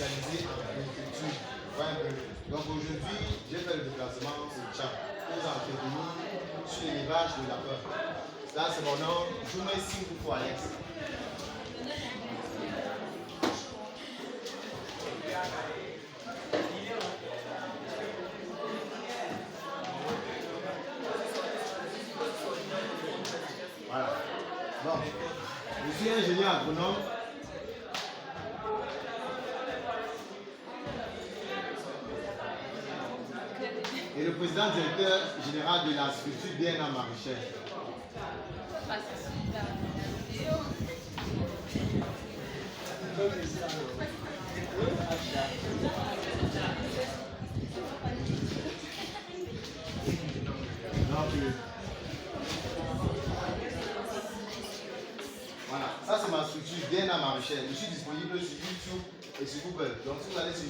spécialisé en agriculture. Donc aujourd'hui, j'ai fait le déplacement au Tchad pour entretenir sur l'élevage de lapin. Là, c'est mon nom, Joumé Singoukou Alex. Voilà. Bon, je suis ingénieur agronome. Et le président directeur général de la structure DNA Maraîchère. Voilà, ça c'est ma structure DNA Maraîchère. Je suis disponible sur YouTube et sur Google. Donc si vous allez sur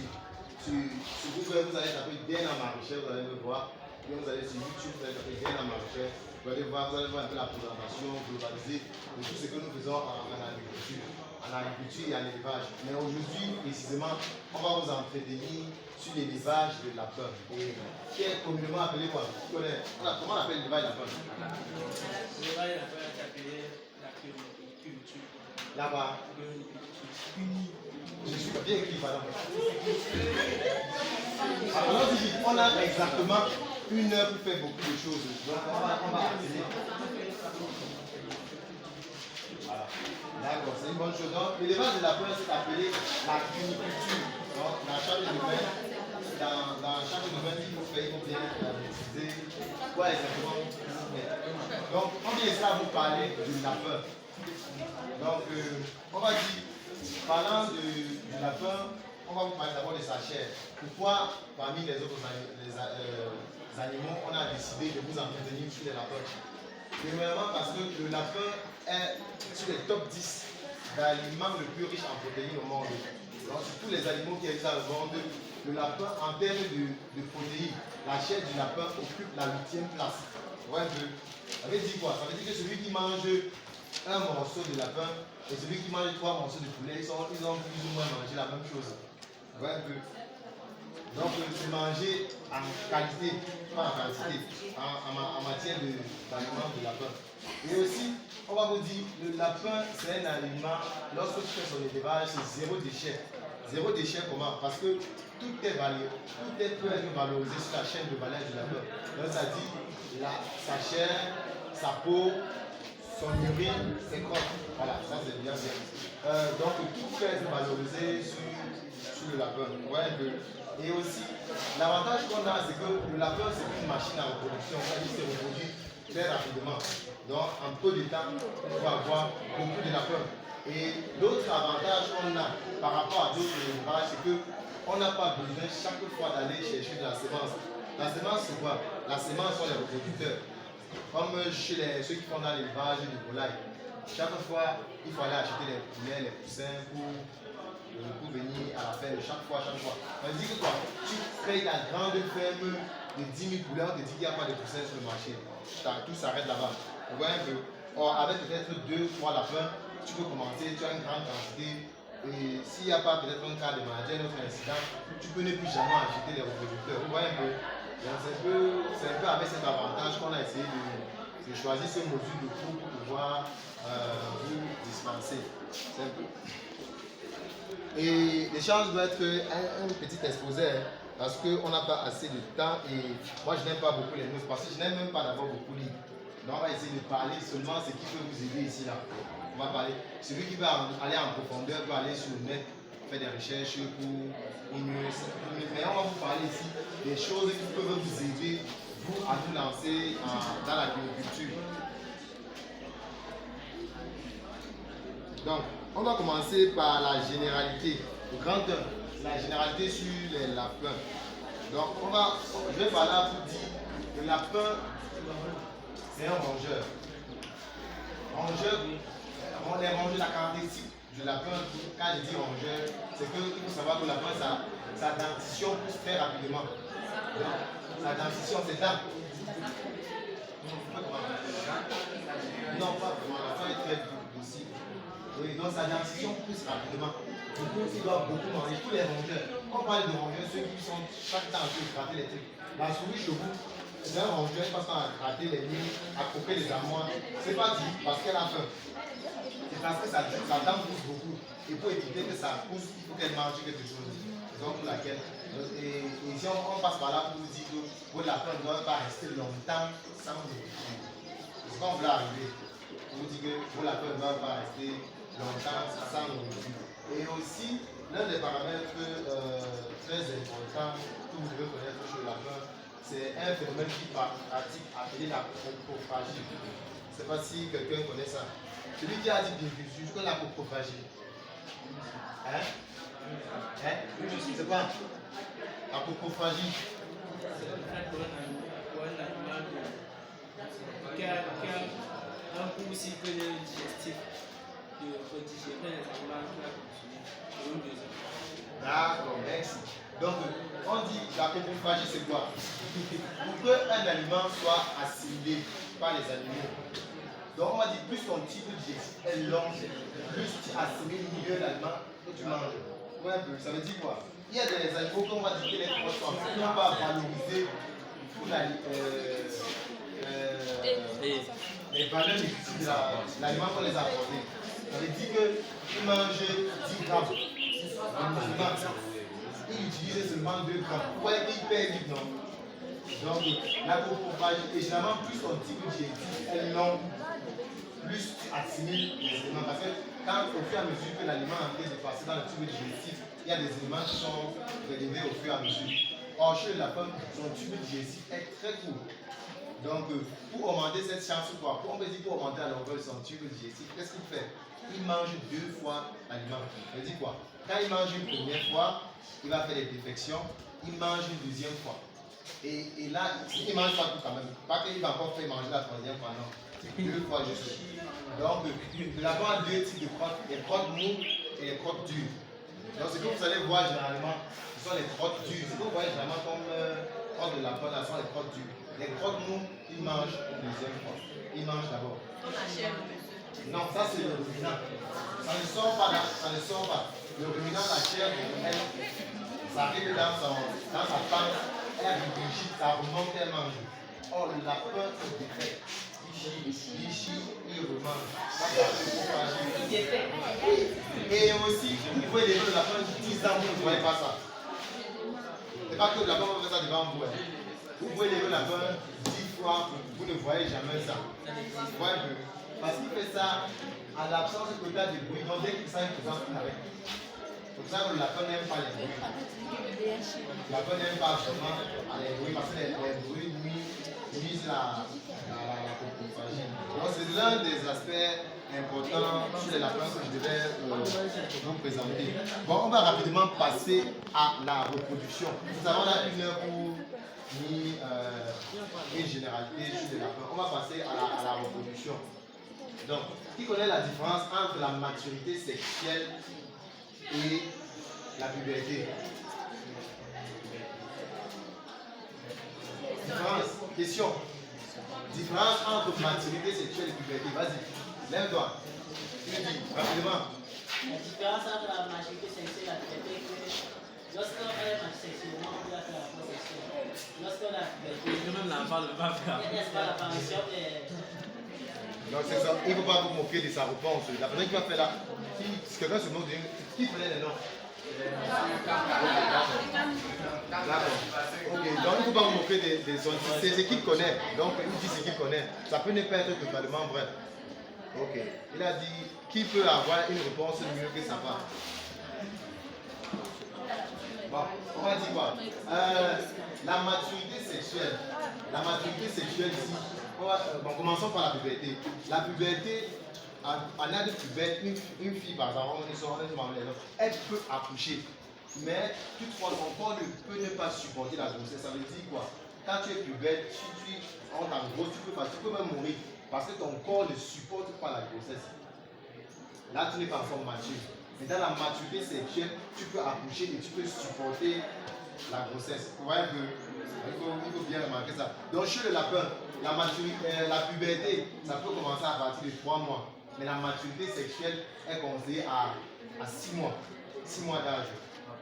Google, vous allez taper DNA Maraîchère, vous allez me voir. Puis vous allez sur YouTube, vous allez taper DNA Maraîchère. Vous allez voir un peu la présentation globalisée de tout ce que nous faisons en agriculture. En agriculture et en élevage. Mais aujourd'hui, précisément, on va vous entretenir sur l'élevage de lapin. Et qui est communément appelé quoi? Comment on appelle l'élevage de lapin? L'élevage de lapin est appelé la culture. Là-bas. Je suis bien écrit, madame. Alors, on a exactement 1 heure pour faire beaucoup de choses. Donc, on va accélérer. Voilà. D'accord, c'est une bonne chose. Donc, l'élevage de lapin, c'est appelé la cuniculture. Donc, dans chaque domaine, il faut bien maîtriser quoi exactement vous faites. Donc, on vient ici à vous parler du lapin. Donc, on va dire, parlant du lapin, on va vous parler d'abord de sa chair. Pourquoi, parmi les autres animaux, on a décidé de vous entretenir sur les lapins? Premièrement, parce que le lapin est sur les top 10 d'aliments le plus riches en protéines au monde. Donc, sur tous les animaux qui existent au monde, le lapin, en termes de protéines, la chair du lapin occupe la 8e place. Ouais, ça veut dire quoi? Ça veut dire que celui qui mange un morceau de lapin et celui qui mange 3 morceaux de poulet, ils ont plus ou moins mangé la même chose. Ouais, donc, c'est manger en qualité, pas en quantité, en matière d'aliments de lapin. Et aussi, on va vous dire, le lapin, c'est un aliment, lorsque tu fais son élevage, c'est 0 déchet. 0 déchet comment? Parce que tout est valé, tout peut être valorisé sur la chaîne de valeur du lapin. Donc, ça dit sa chair, sa peau, son urine, ses crottes. Voilà, ça c'est bien sûr. Donc, tout peut être valorisé sur le lapin. Ouais, et aussi, l'avantage qu'on a, c'est que le lapin, c'est une machine à reproduction. Il se reproduit très rapidement. Donc, en peu de temps, on va avoir beaucoup de lapins. Et l'autre avantage qu'on a par rapport à d'autres élevages, c'est qu'on n'a pas besoin chaque fois d'aller chercher de la semence. La semence, c'est quoi? La semence sont les reproducteurs. Comme chez ceux qui font dans l'élevage de volailles. Chaque fois, il faut aller acheter les poulets, les poussins pour venir à la ferme chaque fois. On dit que quoi? Tu crées la grande ferme de 10 000 poulets, on te dit qu'il n'y a pas de poussins sur le marché. Tout s'arrête là-bas. Vous voyez un peu? Or, avec peut-être 2-3 lapins, tu peux commencer, tu as une grande quantité. Et s'il n'y a pas peut-être un cas de maladie, un autre incident, tu peux ne plus jamais acheter les reproducteurs. Vous voyez un peu? C'est un peu avec cet avantage qu'on a essayé de choisir ce module de cours pour pouvoir vous dispenser. C'est un peu. Et l'échange doit être un petit exposé, parce qu'on n'a pas assez de temps et moi je n'aime pas beaucoup les news, parce que je n'aime même pas d'avoir beaucoup lu. Donc on va essayer de parler seulement ce qui peut vous aider ici là. On va parler. Celui qui va aller en profondeur peut aller sur le net, faire des recherches pour mieux. Mais on va vous parler ici des choses qui peuvent vous aider, vous, à vous lancer dans l'agriculture. Donc, on va commencer par la généralité. Le grand 1, la généralité sur les lapins. Donc, je vais parler à vous dire que le lapin, c'est un rongeur. On les rongeurs, la caractéristique du lapin, quand je dis rongeur, c'est qu'il faut savoir que le lapin, sa dentition pousse très rapidement. Donc, sa dentition, c'est dents. Non, pas vraiment. La fin est très douce. Oui, donc sa dentition pousse rapidement. Du coup, ils doivent beaucoup manger. Tous les rongeurs, on parle de rongeurs, ceux qui sont chaque temps en train de gratter les trucs. La souris chez vous, c'est un rongeur, il passe à gratter les murs, à couper les armoires. C'est pas dit parce qu'elle a faim. C'est parce que sa dent pousse beaucoup. Et pour éviter que ça pousse, il faut qu'elle mange quelque chose. Donc pour laquelle. Et ici, on passe par là pour vous dire que votre lapin ne doit pas rester longtemps sans nourriture. C'est quand on veut arriver. On vous dit que vos lapins ne doivent pas rester longtemps sans nourriture. Et aussi, l'un des paramètres très importants que vous devez connaître chez le lapin, c'est un phénomène qui pratique appelé la coprophagie. Je ne sais pas si quelqu'un connaît ça. Celui qui a dit d'infusion, je connais la coprophagie. Hein? Hein? C'est quoi? La coprophagie. C'est le fait pour un animal qui a un court cycle digestif de digérer les aliments qu'il a consommés pour une deuxième fois. D'accord, merci. Donc, on dit la coprophagie, c'est quoi? Pour qu'un aliment soit assimilé par les animaux. Donc, on va dire plus ton type digestif est long, plus tu assimiles mieux l'aliment que tu manges. Ouais, ça veut dire quoi? Il y a des animaux qu'on va dire que les proches sont plus, on va valoriser pour les valeurs négatives de l'aliment qu'on les a apportés. Ça veut dire qu'ils mangent 10 grammes de nutriments. Ils utilisent seulement 2 grammes. Ouais, ils perdent vite, non? Donc, la coprophagie, et généralement, plus ton type digestif est long, plus tu assimiles les éléments. Parce que quand, au fur et à mesure que l'aliment est en train de passer dans le tube digestif, il y a des éléments qui sont prélevés au fur et à mesure. Or, chez le lapin, son tube digestif est très court. Donc, pour augmenter cette chance, quoi, on peut dire pour augmenter la longueur de son tube digestif, qu'est-ce qu'il fait? Il mange 2 fois l'aliment. Ça veut dire quoi? Quand il mange une première fois, il va faire des défections. Il mange une deuxième fois. Et là, il mange pas tout quand même. Pas qu'il va encore faire manger la troisième fois, non. C'est 2 fois juste. Donc, le lapin a 2 types de crottes, les crottes moules et les crottes dures. Donc, ce que vous allez voir généralement, ce sont les crottes dures. Ce que vous voyez généralement comme crottes de lapin, là, ce sont les crottes dures. Les crottes moules, ils mangent une deuxième fois. Ils mangent d'abord. Non, ça c'est le ruminant. Ça ne sort pas là, ça ne sort pas. Le ruminant, la chair, elle, ça arrive dans sa panse, elle régurgite, ça remonte, elle mange. Or, le lapin se défait. Il chie, il remange. Ça, c'est la coprophagie. Et aussi, vous pouvez lever le lapin 10 ans, vous ne voyez pas ça. C'est pas que le lapin va faire ça devant vous. Vous pouvez lever le lapin 10 fois, vous ne voyez jamais ça. Vous voyez un peu. Parce qu'il fait ça à l'absence de total de bruit. Donc dès qu'il sent qu'il présente, il arrête. C'est pour ça que le lapin n'aime pas les bruits. Le lapin n'aime pas vraiment les bruits parce que les bruits nuisent la coprophagie. Donc c'est l'un des aspects importants sur les lapins que je devais vous présenter. Bon, on va rapidement passer à la reproduction. Nous avons là 1 heure pour une généralité sur les lapins. On va passer à la reproduction. Donc, qui connaît la différence entre la maturité sexuelle et la puberté? Différence, question. Différence entre maturité sexuelle et puberté. Vas-y, lève-toi. Tu me dis, rapidement. La différence entre la maturité sexuelle et la puberté est que lorsqu'on est sexuellement, on doit faire la force sexuelle. Lorsqu'on a la puberté, Même l'enfant ne va pas faire. n'est-ce pas l'apparition des... Donc c'est ça, il ne faut pas vous moquer de sa réponse. La personne qui va faire là, si quelqu'un se moque de qui connaît les noms? D'accord. Ok, donc il ne faut pas vous moquer de son. C'est ce qu'il connaît. Donc il dit ce qu'il connaît. Ça peut ne pas être totalement vrai. Ok. Il a dit qui peut avoir une réponse mieux que sa part. Bon, on va dire quoi? La maturité sexuelle. La maturité sexuelle ici. Bon, commençons par la puberté. La puberté, en âge de puberté, une fille par exemple, elle peut accoucher. Mais toutefois, son corps ne peut ne pas supporter la grossesse. Ça veut dire quoi? Quand tu es pubère, en gros, tu peux même mourir. Parce que ton corps ne supporte pas la grossesse. Là, tu n'es pas encore mature. Mais dans la maturité sexuelle, tu peux accoucher et tu peux supporter la grossesse. Vous voyez que il faut bien remarquer ça. Donc chez le lapin, la puberté, ça peut commencer à partir de 3 mois. Mais la maturité sexuelle est conseillée à 6 mois. 6 mois d'âge.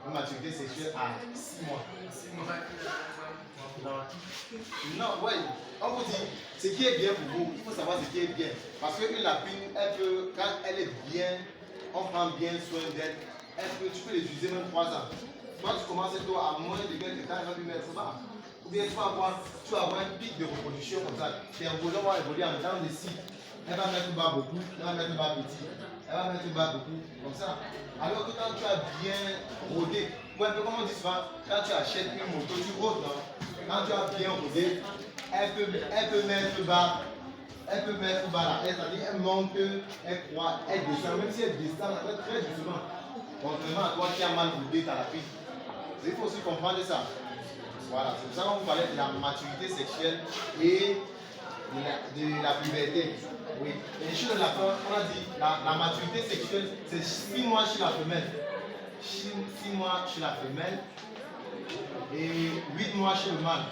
Une maturité sexuelle à 6 mois. Non, ouais. On vous dit, ce qui est bien pour vous, il faut savoir ce qui est bien. Parce qu'une lapine, elle peut, quand elle est bien, on prend bien soin d'elle, tu peux l'utiliser même 3 ans. Toi, tu commences toi à moins de quelques temps, elle va plus mettre ça. Ou bien tu vas avoir un pic de reproduction comme ça. Tes reproductions vont évoluer en temps de cycle. Elle va mettre bas beaucoup, elle va mettre bas petit, elle va mettre bas beaucoup, comme ça. Alors que quand tu as bien rodé, ou un peu comme on dit souvent, quand tu achètes une moto, tu rôdes, non? Quand tu as bien rodé, elle peut mettre bas. Elle peut mettre bas là, c'est-à-dire elle monte, elle croît, elle descend, même si elle descend, elle fait très doucement. Contrairement à toi qui as mal rodé ta lapine. Il faut aussi comprendre ça. Voilà, c'est pour ça qu'on vous parlait de la maturité sexuelle et de la puberté. Oui. Et chez le lapin, on a dit la maturité sexuelle, c'est 6 mois chez la femelle. 6 mois chez la femelle et 8 mois chez le mâle.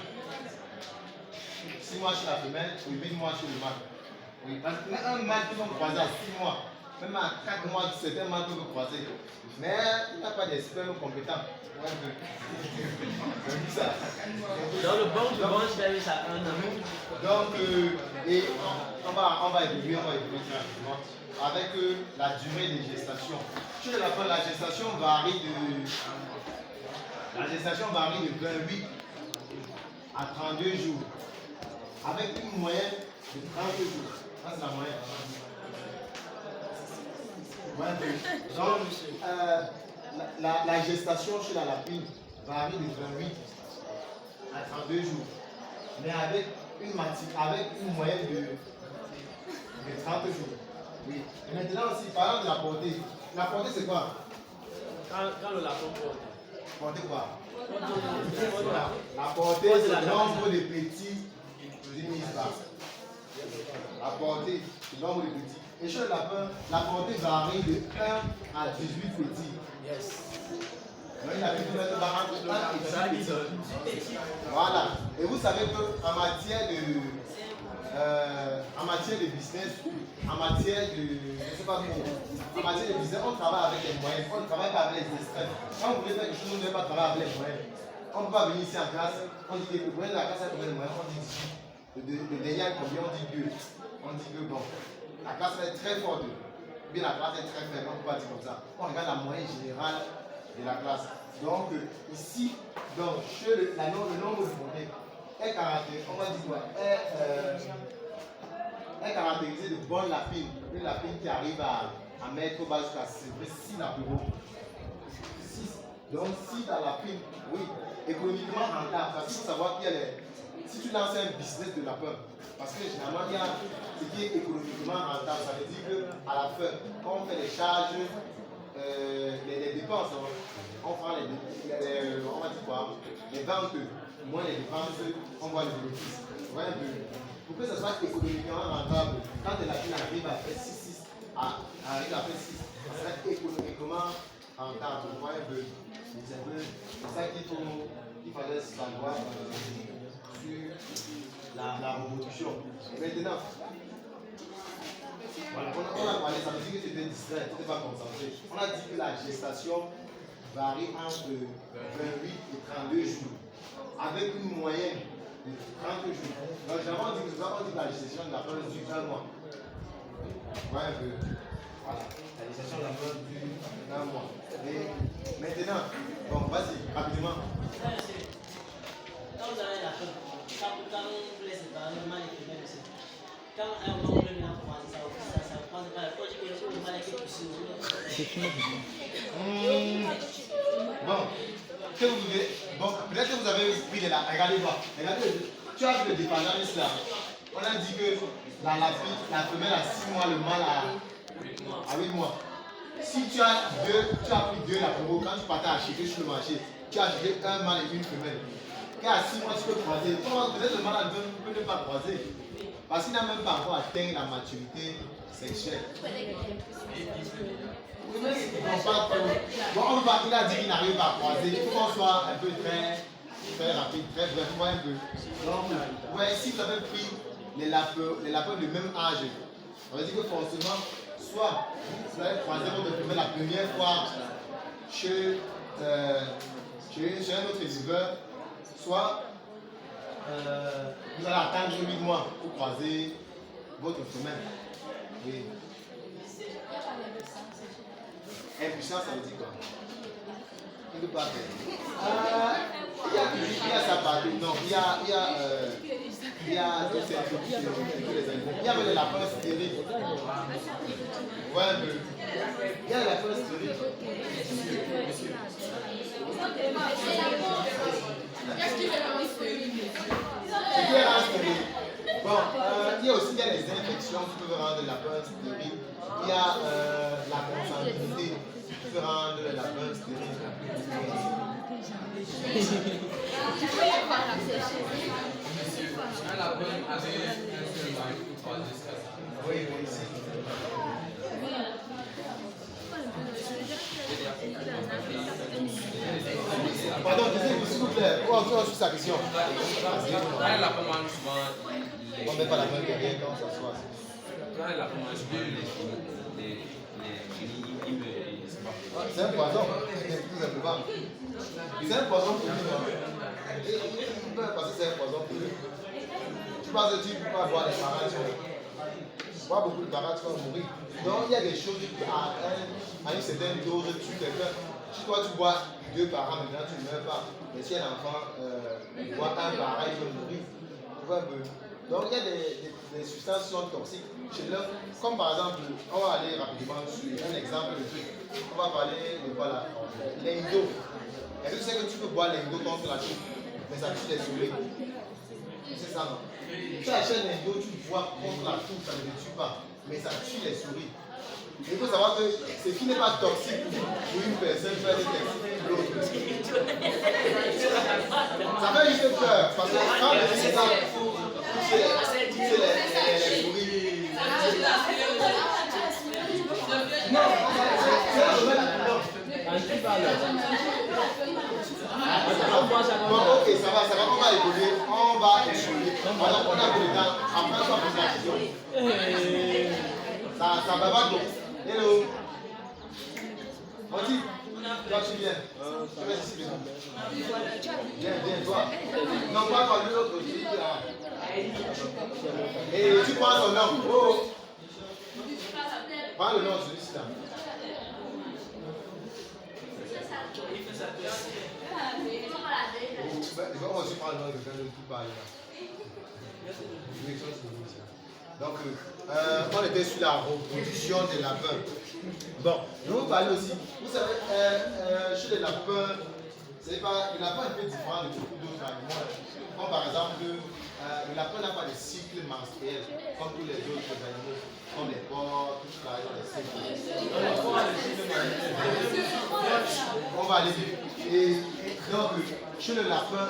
6 mois chez la femelle et 8 mois chez le mâle. Oui, parce qu'un mâle peut croiser à 6 mois. Même à 4 mois, certains mâles peuvent croiser. Mais il n'y a pas d'expert compétent. Ouais, c'est ça. Dans le bon du bon, je vais ça 1 an. Donc, et on va évoluer très rapidement avec la durée de gestation. Chez le lapin, la gestation varie de 28 à 32 jours, avec une moyenne de 30 jours. Ça, c'est la moyenne. Donc, la gestation chez la lapine varie de 28 à 32 jours, mais avec une moyenne de 30 jours. Oui. Et maintenant aussi, parlant de la portée. La portée, c'est quoi? Quand le lapin porte. Portée quoi? La portée, c'est le nombre de petits demi-bas. La portée, c'est le nombre de petits. Et chez le lapin, la portée varie de 1 à 18 petits. Yes. Donc, il a pu mettre entre 1 et 18 petits. Voilà. Et vous savez qu'en matière de business, en matière de business, on travaille avec les moyens, on ne travaille pas avec les extrêmes. Quand vous voulez faire quelque chose, on ne veut pas travailler avec les moyens. On ne peut pas venir ici en classe, on dit que le moyen de la classe a combien de moyens, on dit 10. Le derrière combien, on dit 2. On dit que bon, la classe est très forte, bien la classe est très faible, on ne peut pas dire comme ça. On regarde la moyenne générale de la classe. Donc ici, donc, le nombre de montées est caractérisé, on va dire quoi, est caractérisé de bonne lapine. Une lapine qui arrive à mettre bas jusqu'à 6 lapines. 6. Donc si ta lapine, oui, économiquement rentable, parce qu'il faut savoir qu'il y a si tu lances un business de lapin, parce que généralement il y a ce qui est économiquement rentable, ça veut dire qu'à la fin, quand on fait les charges, les dépenses, on prend on va dire quoi, les ventes, moins les dépenses, on voit les bénéfices. Pour que ce soit économiquement rentable, quand la lapine arrive à faire 6, arrive à faire 6, ça sera économiquement rentable. Vous voyez un peu. C'est ça qu'il fallait savoir sur la reproduction. Maintenant, voilà, on a parlé, ça veut dire que tu étais distrait, tu n'étais pas concentré. On a dit que la gestation varie entre 28 et 32 jours, avec une moyenne de 30 jours. Donc, généralement, on dit que la gestation de la femme dure 1 mois. Ouais, un peu. Voilà, la gestation de la femme dure 1 mois. Et maintenant, bon, vas-y, rapidement. Quand vous avez la femme, quand vous laissez séparer le mâle et le femelle aussi, quand un homme veut venir croiser, ça ne prend pas la fois que le mâle est poussé. Bon, que vous voulez. Bon, peut-être que vous avez pris de la. Regardez-moi. Regardez, tu as vu le dépendance là. On a dit que la femelle a 6 mois, le mâle a 8 mois. Si tu as pris 2 la promo, quand tu partais acheter sur le marché, tu as acheté un mâle et une femelle. Car à 6 mois, tu peux croiser. Peut-être le mâle ne peut pas croiser. Parce qu'il n'a même pas encore atteint la maturité sexuelle. Bon, il a dit qu'il n'arrive pas à croiser. Il faut qu'on soit un peu très rapide, très bref, un peu. Donc, ouais, si vous avez pris les lapins de même âge, on va dire que forcément, soit vous allez croiser votre femelle la première fois chez un autre éleveur, soit vous allez attendre 8 mois pour croiser votre femelle. Oui. Impuissance, ça veut dire quoi? Il ne peut pas faire. Il y a sa partie. Non, il y a tous ces trucs. Il y a les lapins stériles. Ouais, un peu. Il y a les lapins stériles. Bon, il y a aussi les infections qui peuvent rendre les lapins stériles. Il y a la consanguinité qui peut rendre les lapins stériles. Un lapin avait un seul mari pour croiser ça. Oui, oui, si. Pardon, s'il vous plaît, on suit sa question. Quand un lapin mange souvent, On ne met pas la main derrière quand on s'assoit. quand un lapin mange souvent, les il meurt. C'est un poison, tout simplement. C'est un poison pour lui. Il peut passer, c'est un poison pour lui. Tu penses que tu ne peux pas boire des parades, boire beaucoup de parades, tu vas mourir. Donc il y a des choses qui, à une certaine dose, tuent quelqu'un. Si toi tu bois 2 parades, maintenant tu ne meurs pas. Mais si un enfant boit 1 parade, il peut mourir. Tu vois un peu. Donc il y a des substances qui sont toxiques chez l'homme. Comme par exemple, on va aller rapidement sur un exemple de truc. On va parler de quoi là? L'indo. Est-ce que tu sais que tu peux boire l'indo contre la chute, mais ça tue les souris? C'est ça, non? Tu achètes l'indo, tu bois contre la chute, ça ne te tue pas, mais ça tue les souris. Il faut savoir que ce qui n'est pas toxique pour une personne peut être toxique pour l'autre. Ça fait juste peur, parce que quand le c'est ça, c'est les souris. Non, c'est un domaine non. Bon, ok, ça va, on va évoluer, on va évoluer. Alors, on a pris le temps, après, on va poser la question. Ça va pas donc. Hello. Moti, toi tu viens. Tu restes ici, viens, toi. Non, pas toi, l'autre aussi. Et tu prends son nom. Oh. Prends le nom de celui-ci là. On va aussi prendre le nom de quelqu'un de tout parler là. Donc, on était sur la reproduction des lapins. Bon, nous parlons aussi. Vous savez, chez les lapins, le lapin est un peu différent de beaucoup d'autres animaux. Comme par exemple, le lapin n'a pas de cycle menstruel, comme tous les autres animaux, comme les porcs, tout ça, ils ont des cycles. On va aller vite. Et donc, chez le lapin,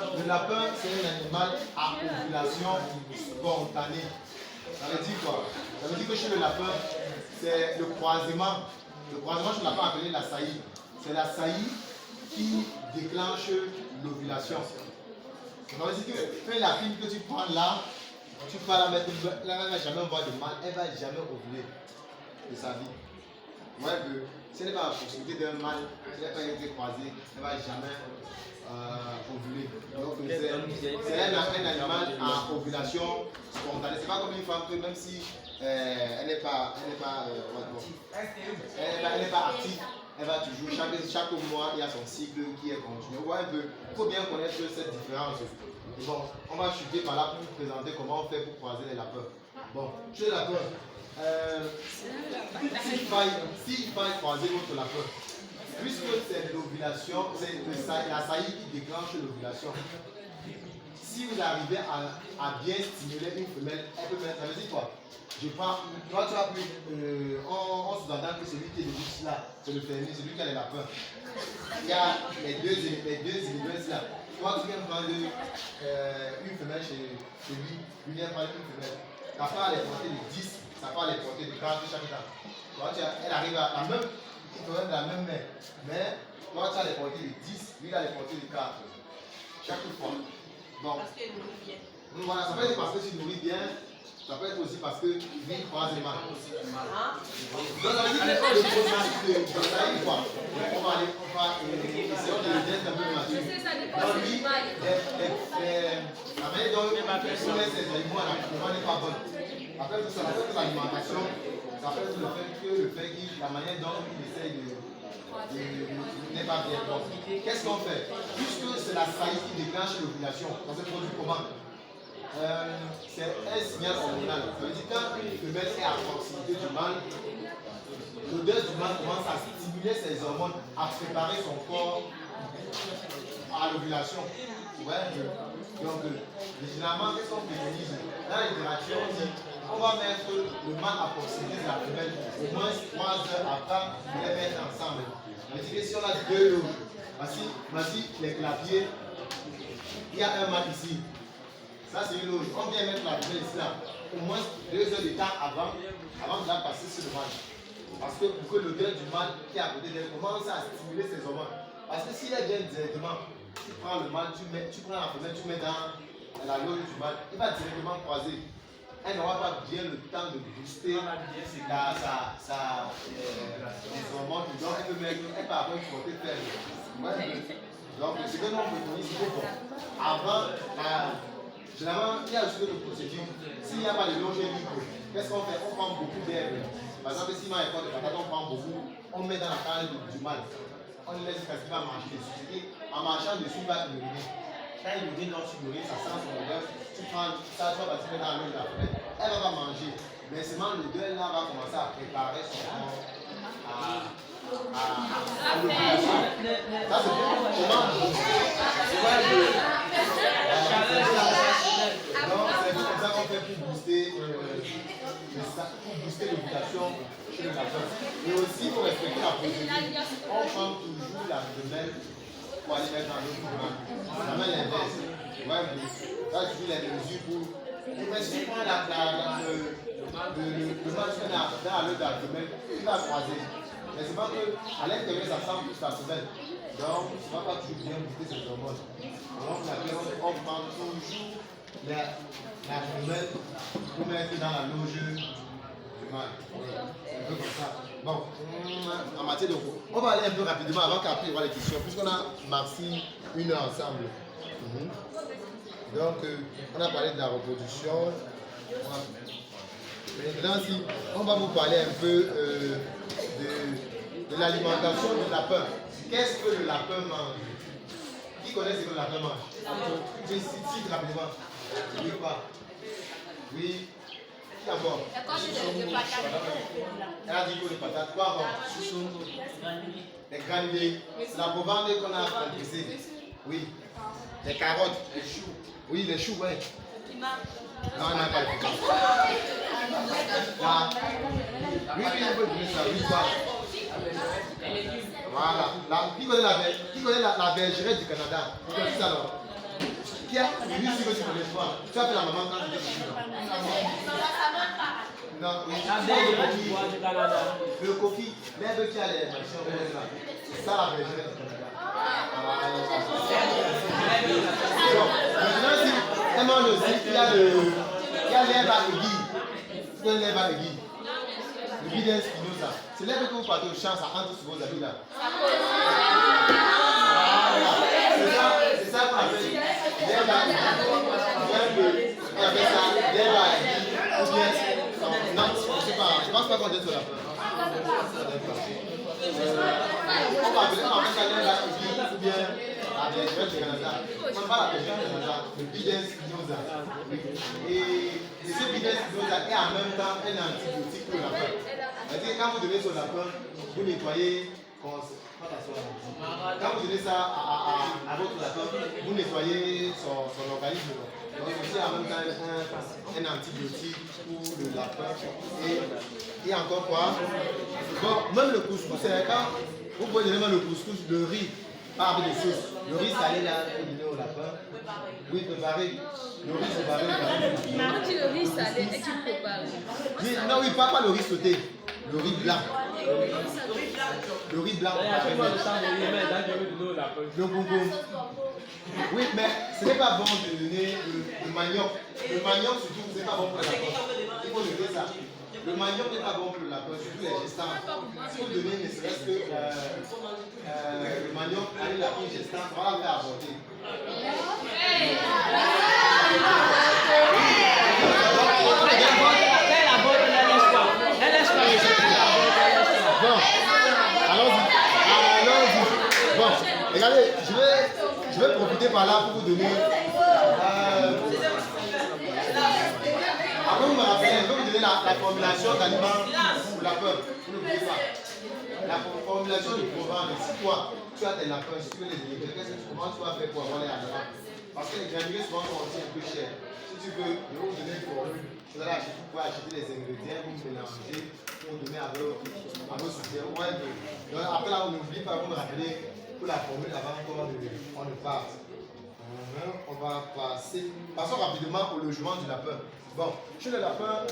c'est un animal à ovulation spontanée. Ça veut dire quoi? Ça veut dire que chez le lapin, c'est le croisement. Le croisement chez le lapin appelé la saillie. C'est la saillie qui déclenche l'ovulation. Ça veut dire que la fille que tu prends là, tu peux la mettre, elle ne va jamais avoir de mal, elle ne va jamais ovuler de sa vie. Ouais, que si elle n'est pas à la proximité d'un mâle, si elle n'a pas été croisée, elle ne va jamais ovuler. Donc c'est un animal à ovulation spontanée. C'est pas comme une femme que même si elle n'est pas active, elle va toujours, chaque mois, il y a son cycle qui est continu. Ouais, il faut bien connaître cette différence. Bon, on va chuter par là pour vous présenter comment on fait pour croiser les lapins. Bon, chez les lapins, s'il faille croiser votre lapin, puisque c'est l'ovulation, c'est la saillie qui déclenche l'ovulation. Si vous arrivez à bien stimuler une femelle, elle peut mettre, ça veut dire quoi? Je prends, toi tu as pris, on sous-entend que celui qui est de là, c'est le fermier, celui qui a les lapins. Il y a les deux individus là. Toi tu viens prendre une femelle chez lui, lui vient prendre une femelle. Ta part elle est portée de 10, sa part elle est portée de 40 chaque temps. Toi, elle arrive à la même, il te donne la même main. Mais toi tu as les portées de 10, lui il a les portées de 4. Chaque fois. Bon. Parce qu'elle nourrit bien. Voilà, ça peut être parce que tu nourris bien, ça peut être aussi parce que lui croise les mains. Donc ça veut dire que le processus de saillie, quoi. On va aller. essayons de le dire un peu mature. Donc lui, la manière dont il met ses aliments à l'accompagnement n'est pas bonne. Après tout ça, après toute l'alimentation, ça fait tout le fait que la manière dont il essaye n'est pas bien. Donc, qu'est-ce qu'on fait? Puisque c'est la saillie qui déclenche l'ovulation, ça se produit comment? C'est un signal hormonal. Ça veut dire que quand une femelle est à proximité du mâle, l'odeur du mâle commence à stimuler ses hormones, à préparer son corps à l'ovulation. Ouais, donc, généralement, qu'est-ce qu'on préconise? Dans la littérature, on dit on va mettre le mâle à proximité de la femelle au moins 3 heures après de les mettre ensemble. Ça veut dire que si on a 2 loges, voici les claviers, il y a un mâle ici. Ça, c'est une loge. On vient mettre la femelle ici, là, au moins 2 heures de temps avant de la passer sur le mâle. Parce que pour que l'odeur du mâle qui est à côté d'elle commence à stimuler ses hormones. Parce que s'il est bien directement, tu prends le mâle, tu prends la femelle, tu mets dans la loge du mâle, il va directement croiser. Elle n'aura pas bien le temps de booster les hormones, donc elle peut avoir une portée faible. Donc, ce que nous préconisons, c'est bon. Avant, généralement, il y a aussi une procédure. S'il n'y a pas de loge libre, qu'est-ce qu'on fait? On prend beaucoup d'herbes. Par exemple, si ma école de patate, on prend beaucoup, on met dans la cage du mâle. On le laisse parce qu'il va manger dessus. Et en marchant dessus, il va uriner. Quand il urine, donc tu urines, ça sent son odeur. Tu prends ça, tu vas passer dans l'eau de la fenêtre. Elle va manger. Mais seulement l'odeur là va commencer à préparer son corps à l'ovulation. Ça, c'est comment donc, c'est comme ça qu'on fait pour booster l'ovulation chez le lapin. Et aussi, pour respecter la procédure, on prend toujours la femelle pour aller mettre dans l'eau du mâle. La main l'inverse. Ouais, là, tu dis les mesures pour. Mais si tu prends le mâle dans l'eau de la femelle, il va croiser. Mais c'est pas qu'à l'intérieur, ça sent plus la femelle. Donc, tu ne vas pas toujours bien booster ces hormones. Donc, on prend toujours la femelle pour mettre dans la loge du mâle. C'est un peu comme ça. Bon, en matière de cours, on va aller un peu rapidement avant qu'après il y aura les questions, puisqu'on a maxi 1 heure ensemble. Donc, on a parlé de la reproduction. Maintenant, on va vous parler un peu de l'alimentation du lapin. Qu'est-ce que le lapin mange? Qui connaît ce que le lapin mange? Je cite rapidement. Oui ou pas? Oui. Qui d'abord? Elle a dit que les patates. Quoi encore? Les granulés. La bovande qu'on a compressée. Oui. Les carottes. Les choux. Oui, les choux, ouais. Non, on n'a pas le choux. Oui, on peut dire ça. Oui, quoi? Voilà. Qui connaît la bergère du Canada? Vous connaissez ça, alors? Qui a? Lui, si vous connaissez pas. Tu as fait la maman quand tu étais petit. Non, oui. Le coffee, l'herbe qui a les machins, c'est ça la bergère du Canada. Maintenant, si elle mange aussi, il y a l'herbe à aiguille. C'est l'herbe à aiguille. Le Bidens spinosa. C'est l'herbe que vous partez au champ, ça entre sur vos habits là. C'est ça qu'on appelle l'herbe à aiguille. On appelle ça l'herbe à aiguille. Ou bien, non, je ne sais pas, je pense pas qu'on dit sur la fin. On va appeler ça l'herbe à aiguille ou bien la bergère du Canada. On ne parle pas la bergère du Canada, le Bidens spinosa. Et ce Bidens spinosa est en même temps un antibiotique pour le lapin. C'est-à-dire quand vous donnez son lapin, vous nettoyez. Quand vous donnez ça à votre lapin, vous nettoyez son organisme. Donc c'est en même temps un antibiotique pour le lapin. Et encore quoi? Bon, même le couscous, c'est quand vous pouvez donner même le couscous, le riz, pas avec des sauces. Le riz salé là, vous donnez au lapin. Oui, préparé. Le riz préparé. Quand tu le riz salé et tu prépares. Oui, non, oui, pas le riz sauté. Le riz blanc. Le riz blanc. Le bonbon. Oui, mais ce n'est pas bon de donner le manioc. Le manioc surtout, ce n'est pas bon pour la peau. Il faut donner ça. Le manioc n'est pas bon pour la peau, surtout les gestantes. Si vous donnez ne serait-ce que le manioc, allez la fille gestante, on va la faire aborder. Bon, allons-y. Bon, regardez, je vais profiter par là pour vous donner. Avant de me rappeler, je vais vous donner la formulation d'aliment pour la peur. Vous n'oubliez pas. La formulation du programme, si toi, tu as tes lapins, si tu veux les éliminer, comment tu vas faire pour avoir les aliments? Parce que les graminées souvent sont aussi un peu chers. Si tu veux, je vais vous donner une formule. Vous allez acheter, vous pouvez acheter les ingrédients, vous mélangez, pour donner à vos soutiens. Donc après là, on n'oublie pas, vous me rappelez pour la formule avant qu'on ne parte. On va passer. Passons rapidement au logement du lapin. Bon, chez le lapin,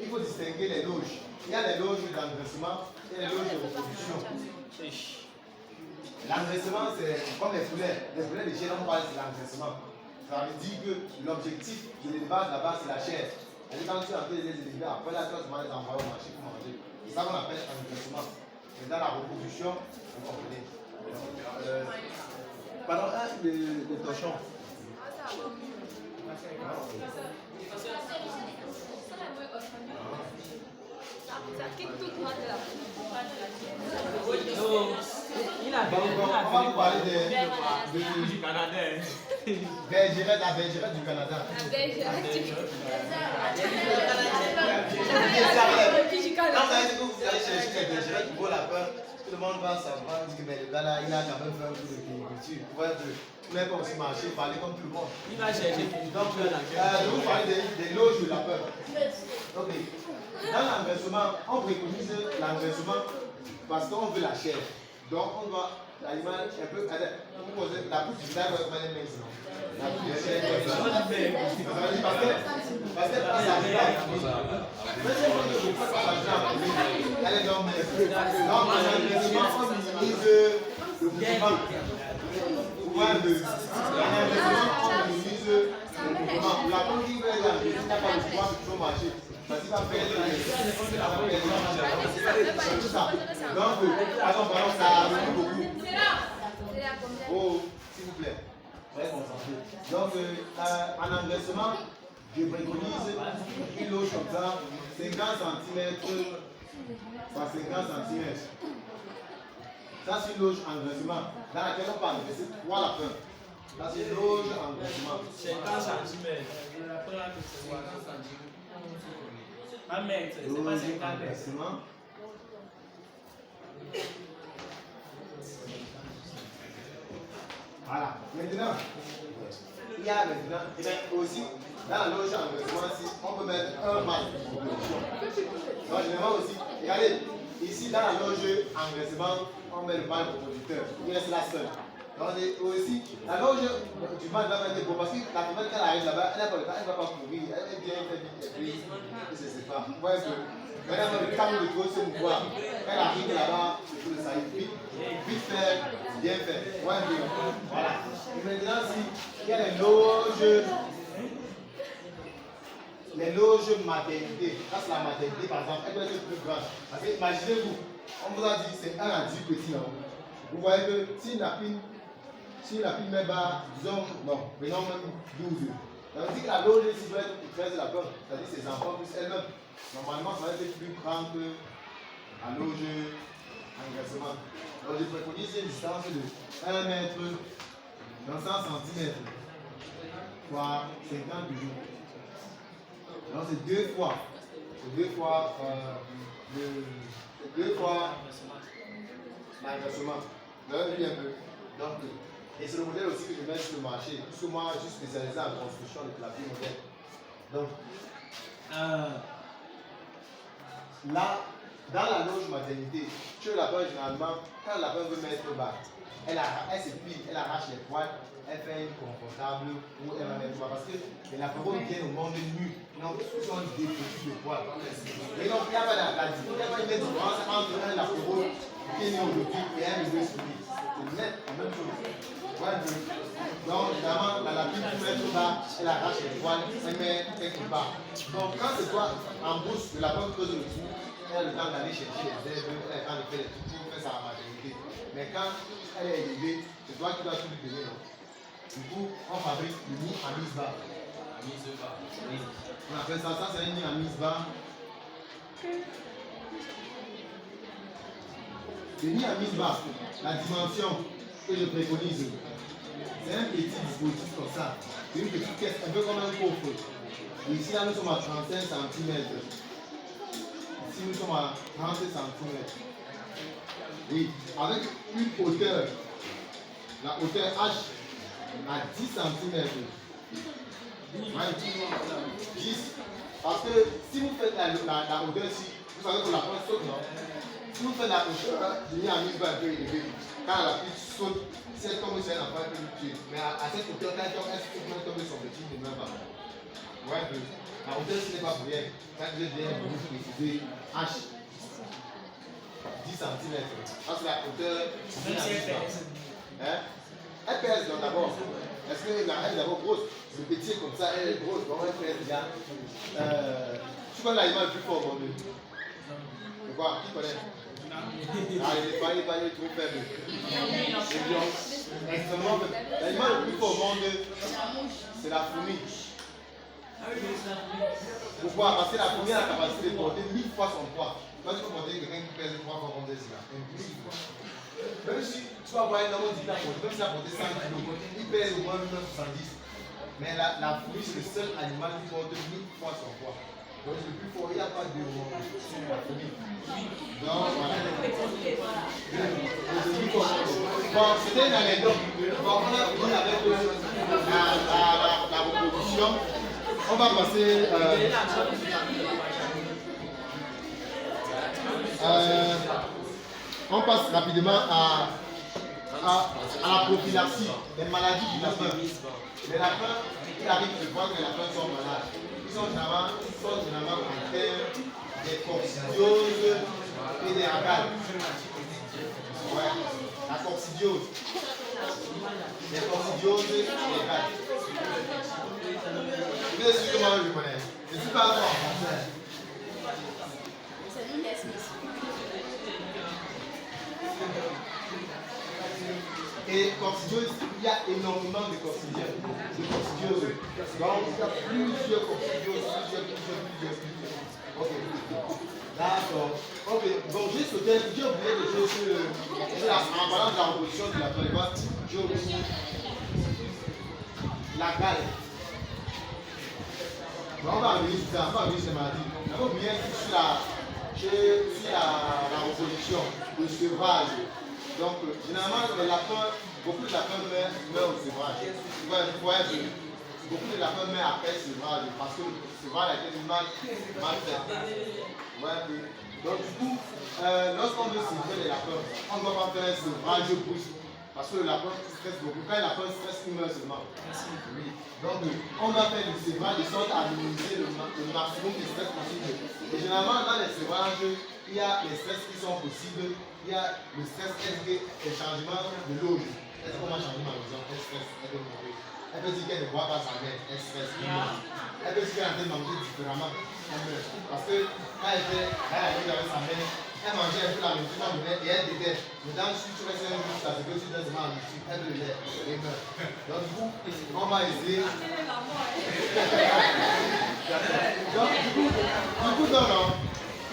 il faut distinguer les loges. Il y a les loges d'engraissement et les loges de reproduction. L'engraissement, c'est comme les poulets. Les poulets de chair, on parle de l'engraissement. Ça veut dire que l'objectif de l'élevage là-bas, c'est la chair. Et quand tu as fait les élever, après là, tu vas les envoyer au marché pour manger. C'est ça qu'on appelle l'engraissement. Et dans la reproduction, vous comprenez. Pardon, le torchon. On va vous parler du Canada. La bergère du Canada. Quand vous allez chercher les bergères du beau lapin, tout le monde va savoir que le gars là, il a quand même fait un coup de culture. Vous voyez, vous n'avez pas aussi marché, parler comme tout le monde. Il va chercher. Donc, je vous parle des loges de lapin. Ok. Dans l'engraissement, on préconise l'engraissement parce qu'on veut la chair. Donc, on doit l'animal un peu. La pousse du village doit être mal mince, non? La pousse du chair doit être mal mince. Parce que elle est normale. Donc, l'engraissement, on minimise le mouvement. Vous voyez un peu. L'engraissement, on minimise le mouvement. La pousse qui veut être engraissée, il n'a pas le pouvoir de toujours marcher. Parce qu'il va faire tout ça. Donc, pardon, ça arrive beaucoup. Oh, s'il vous plaît. Donc, en engraissement, je préconise une loge comme ça, 50 cm par 50 cm. Ça, c'est une loge engraissement dans laquelle on parle de ces 3 lapins. Ça, c'est une loge engraissement. 50 cm. Un mètre, c'est pas 50 mètres. Voilà. Maintenant, il y a maintenant, et bien aussi, dans la loge engraissement, on peut mettre un mâle de reproduction. Donc, généralement aussi, regardez, ici dans la loge engraissement, on met le mâle reproducteur. Il reste là seul. Donc, aussi, la loge du mâle va mettre beau parce que la femelle, quand elle arrive là-bas, elle ne va pas courir, elle est bien faite, elle se sépare. Vous voyez que, maintenant, le temps de trop se mouvoir, quand elle arrive là-bas, il faut le salir vite fait, bien fait. Vous voyez que, voilà. Et maintenant, il y a les loges maternité. Ça, c'est la maternité, par exemple, elle doit être plus grande. Parce que, imaginez-vous, on vous a dit c'est 1 à 10 petits. Hein. Vous voyez que si la pile met bas, disons, non, prenons même 12. Ça veut dire que la loge, si vous êtes 13 la peur, c'est-à-dire ses enfants plus elle-même. Normalement, ça va être plus grand que la loge engraissement. Donc, je préconise une distance de 1 mètre dans 100 cm fois 50 jours. Donc, c'est 2 fois. C'est 2 fois l'engraissement. Vous avez vu un peu. Donc, et c'est le modèle aussi que je mets sur le marché. Parce que moi, je suis spécialisé en construction de claviers modèles. Donc, là, dans la loge maternité, chez le lapin, généralement, quand le lapin veut mettre bas, elle se plie, elle arrache les poils, elle fait une confortable ou elle va mettre bas. Parce que les lapins viennent au monde nu, donc ils sont des petits de poils. Et donc, il n'y a pas de différence entre un lapin qui est né aujourd'hui et un bébé souris. C'est net, la même chose. Ouais, donc, évidemment, la lapine pour mettre bas, elle arrache les poils, elle met quelque part. Donc, quand c'est toi en bouche, le lapin creuse le trou, elle a le temps d'aller chercher les herbes, elle a le temps de faire les trucs pour faire sa maternité. Mais quand elle est élevée, c'est toi qui dois tout lui donner, non? Du coup, on fabrique le nid à mise bas. Oui. On appelle ça, c'est un nid à mise bas. Le nid à mise bas, la dimension que je préconise, c'est un petit dispositif comme ça. C'est une petite caisse, un peu comme un coffre. Et ici, là, nous sommes à 35 cm. Ici, nous sommes à 30 cm. Oui, avec une hauteur, la hauteur H à 10 cm. Ouais, 10. Parce que si vous faites la hauteur ici, vous savez que la pointe saute, non? Si vous faites la hauteur, il y a un peu élevé. Quand la petite saute, si elle tombe, c'est un enfant qui peut tuer. Mais à cette hauteur, quand elle tombe son petit, il ne meurt pas. Ouais, la hauteur, ce n'est pas pour rien. Quand je viens de vous préciser H. 10 cm. Ça, c'est la hauteur. Même si elle pèse. Hein? Elle pèse d'abord. Est-ce qu'elle est d'abord grosse? Le petit est comme ça, elle est grosse. Donc elle pèse déjà. Tu connais l'animal le plus fort au monde? Pourquoi? Qui connaît? Ah, il est trop faible. Extrêmement faible. L'animal le plus fort au monde, c'est la fourmi. Pourquoi? Parce que la fourmi a la capacité de porter 1000 fois son poids. Toi, tu peux porter quelqu'un qui pèse 3 fois comme ça. Même si tu vas voir un homme qui même si il a porté 100 kg, il pèse au moins 970. Mais la fourmi, c'est le seul animal qui porte 1000 fois son poids. Donc, le plus fort, il n'y a pas de la fourmi. Donc, voilà. Bon, c'était une anecdote. Bon, on a fini avec la reproduction. On va passer. On passe rapidement à la prophylaxie, les maladies du lapin. Les lapins, il arrive de voir que les lapins sont malades. Ils sont généralement atteints des coccidioses et des agales. Ouais, la coccidiose. Les coccidioses et les agales. Vous êtes sûr comment je le connais? Je ne suis pas en français. Et coccidiose, il y a énormément de coccidioses. Donc, il y a plusieurs coccidioses, plusieurs. Ok. D'accord. Ok. Donc, j'ai oublié de jouer sur en parlant de la reposition de la prévoit, j'ai oublié la gale. Donc, on va revenir sur ça, ces maladies. On va revenir sur la reposition, le sevrage. Donc, généralement, les lapins, beaucoup de lapins meurent au sevrage. Beaucoup de lapins meurent après le sevrage parce que le sevrage a été mal fait. Ouais, donc, du coup, lorsqu'on veut sevrer les lapins, on ne doit pas faire un sevrage brusque parce que le lapin stresse beaucoup. Quand le lapin stresse, il meurt seulement. Oui. Donc, on va faire le sevrage de sorte à minimiser le maximum de stress possible. Et généralement, dans les sevrages, il y a les stress qui sont possibles. Il y a le stress, est-ce que les changements de l'eau, est-ce qu'on va changer ma maison, elle stresse, elle peut mourir. Elle peut dire qu'elle ne voit pas sa mère, elle stresse, elle meurt. Elle peut dire qu'elle est en train de manger différemment, elle meurt. Parce que quand elle arrive avec sa mère, elle mangeait un peu la nourriture qu'on donnait et elle déteste. Mais dans le sud, tu restes un jour, ça se peut que tu donnes seulement la nourriture, elle le lait, elle meurt. Donc du coup, on va essayer. Donc du coup,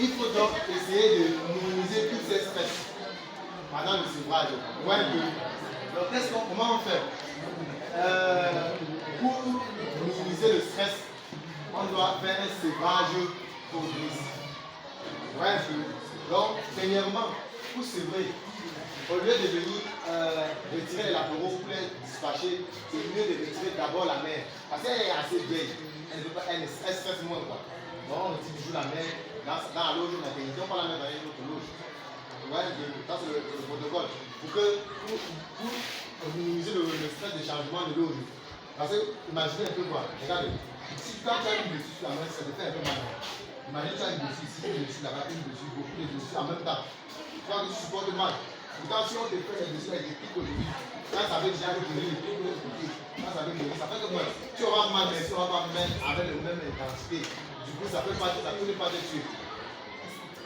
il faut donc essayer de minimiser tous ces stress pendant le sevrage. Ouais, donc, comment on fait? Pour minimiser le stress, on doit faire un sevrage progressif. Ouais, donc, premièrement, pour sevrer, au lieu de venir retirer les latéraux pour les dispatcher, c'est mieux de retirer d'abord la mère. Parce qu'elle est assez vieille, elle stresse moins. Quoi. Donc, on retire toujours la mère. Dans la loge de maternité, on va la mettre dans une autre loge. Ouais, ça c'est le protocole. Pour minimiser le stress de changement de loge. Parce que, imaginez un peu quoi. Regardez, si quand tu as une blessure sur la main, ça te fait un peu mal. Imagine que tu as une blessure ici. ici, une dessus là-bas, une dessus, beaucoup de dessus en même temps. Tu vois que tu supportes mal. Pourtant, si on te fait les dessus avec des pics aujourd'hui, quand ça veut déjà donner les pics de l'autre côté, quand ça veut donner, ça fait que moi, tu auras mal, mais tu n'auras pas mal avec la même intensité. Du coup, ça ne peut pas te tuer.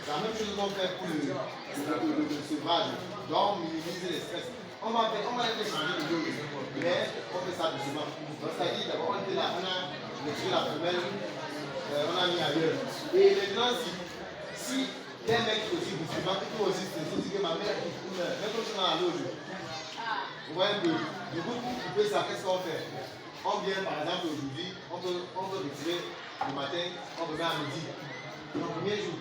C'est la même chose qu'on fait pour le sevrage. Donc, minimiser les stress. On va les changer de dos, mais on fait ça doucement. Donc, ça dit, d'abord, on était là, on a retiré la femelle, on a mis ailleurs. Et maintenant, si des mecs aussi, vous suivez, qui aussi, c'est que ma mère qui meurt, même quand on est à l'eau, vous voyez un peu. Du coup, pour couper ça, qu'est-ce qu'on fait? On vient, par exemple, aujourd'hui, on peut retirer le matin, on revient à midi. Le premier jour,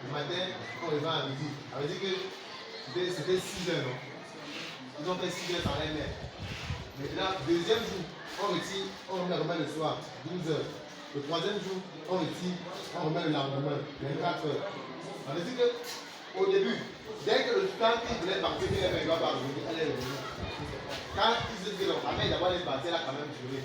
le matin, on revient à midi. Ça veut dire que c'était 6 heures, non? Ils ont fait 6 heures sans les mer. Maintenant, deuxième jour, on retire, on remet le soir, 12 heures. Le troisième jour, on retire, on remet le lendemain, 24 heures. Ça veut dire qu'au début, dès que le temps qu'il voulait partir, elle ne doit pas revenir, elle est revenue. Quand ils se disent que la mère d'abord est partie, elle a quand même duré.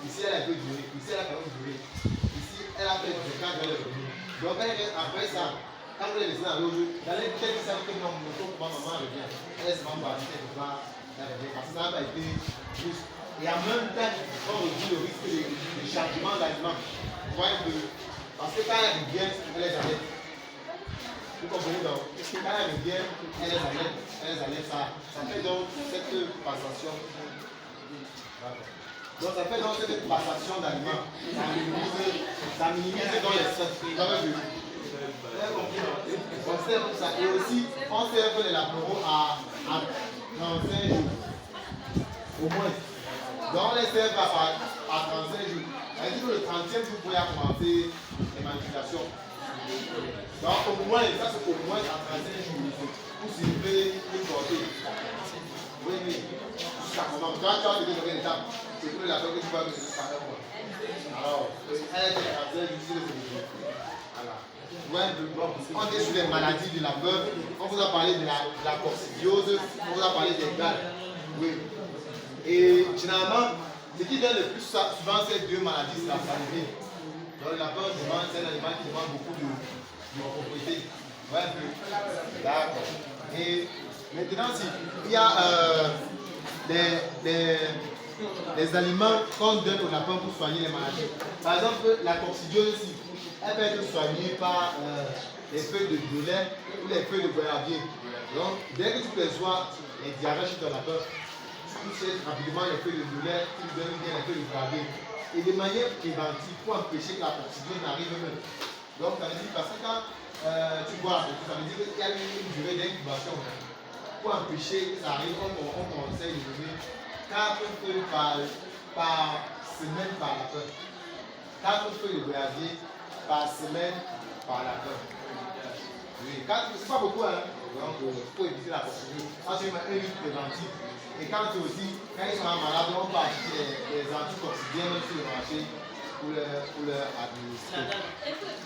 Ici, elle a un peu duré. Ici, elle a quand même duré. Ici, elle a fait du quand elle est revenue. Donc, après ça, quand vous les laissez dans l'eau, dans les têtes qui savent que non, maman revient. Elle est souvent partie, elle va revient. Parce que ça n'a pas été juste. Et en même temps, on réduit le risque de changement d'aliment. Vous voyez un peu. Parce que quand elle revient, elle les arrête. Vous comprenez donc? Quand elle revient, elle les arrête. Ça fait donc cette passation. Donc ça fait donc cette passation d'aliments. Ça minimise dans les stress. Vous avez vu? Et aussi, on sert les laboraux à 35 jours. Au moins. Donc on les sert à 35 jours. Ça veut dire que le 30e jour, vous pouvez commencer les manipulations. Donc au moins, ça c'est au moins à 35 jours pour s'élever une portée. Oui, oui. Jusqu'à comment? Quand tu as dit combien de temps? C'est pour la que tu vas me jusqu'à un mois. Alors, elle est à 35 jours, c'est voilà. On est sur les maladies de la veuve. On vous a parlé de la coccidiose, on vous a parlé des gales. Oui. Et généralement, ce qui donne le plus souvent ces deux maladies, c'est la salivée. Donc la veuve demande, c'est un animal qui demande beaucoup de propriété. Ouais, d'accord. Et maintenant, il y a des aliments qu'on donne aux lapins pour soigner les maladies. Par exemple, la coccidiose ici, elle peut être soignée par les feuilles de violet ou les feuilles de goyavier. Donc, dès que tu perçois les diarrhées chez ton lapin, tu sais rapidement les feuilles de violet, tu lui donnes bien les feuilles de goyavier. Et de manière préventive pour empêcher que la coccidiose n'arrive même. Donc, ça veut dire parce que quand tu bois, ça veut dire qu'il y a une durée d'incubation. Pour empêcher que ça arrive, on conseille de donner 4 feuilles par semaine par lapin. 4 feuilles de goyavier par semaine par lapin. Oui, c'est pas beaucoup, hein. Donc, il faut éviter la procédure. Ça, c'est un lutte préventif. Et quand ils sont malades, on peut acheter des anticoxidiens sur le marché pour leur administrer.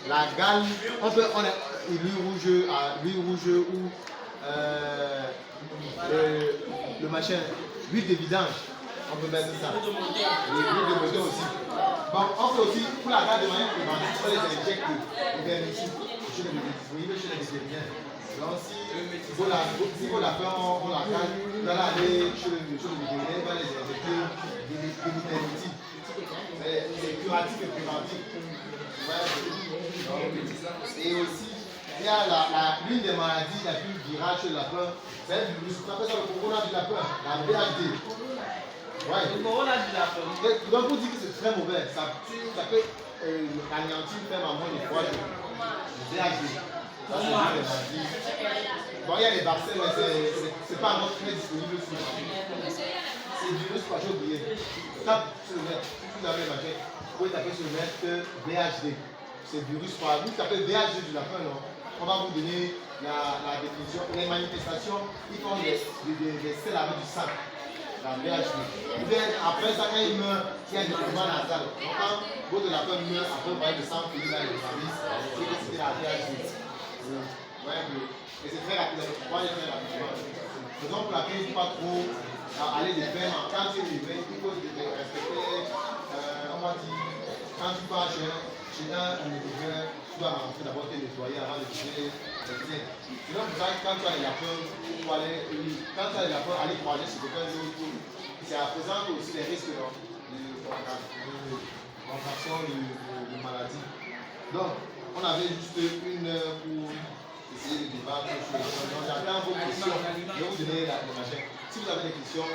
La gale, on a l'huile rouge ou le machin, l'huile de vidange. On peut mettre ça. L'huile de moteur aussi. Bon, on peut aussi, pour la gale de manière préventive, on les injecte les vermicides chez les vétérinaires. Donc, si vous la faites, on la gagne, vous allez aller chez le vétérinaire, il va les injecter des vermicides. C'est curatif et préventif. Ouais. Et aussi, il y a l'une des maladies la plus virale chez le lapin, c'est le virus. On appelle ça le corona du lapin, la VHD. Ouais. Le corona du lapin. Donc, vous dites que c'est très mauvais. Ça peut anéantir même en moins de 3 jours. Le VHD. Ça, c'est une des maladies. Bon, il y a les vaccins, mais c'est pas encore très disponible sur le marché. C'est du virus, j'ai oublié. Tape sur le net. Si vous avez marché, vous pouvez taper sur le net VHD. C'est virus par. Vous tapez VHD du lapin, non? On va vous donner la définition. Les manifestations, ils font des selles avec du sang. La VHD. Après ça, quand il meurt, il y a des mouvements nasales. Quand votre lapin meurt, après vous voyez le sang qui est dans les varices, c'est que c'était la VHD. Ouais, et c'est très rapide. Moi, j'ai très rapidement. C'est donc pour laquelle il ne faut pas trop aller de faire. Quand tu es livré, il faut respecter, on va dire, quand tu pars chez un livreur, tu vas rentrer d'abord te nettoyer avant de quitter le bien. Sinon, quand tu as les lapins, quand tu as les lapins, aller manger sur quelqu'un d'autre, c'est à présent aussi les risques de contraction de maladie. Donc, on avait juste 1 heure pour essayer de débattre sur les choses. Donc, j'attends vos questions. Je vais vous donner les machins. Si vous avez des questions,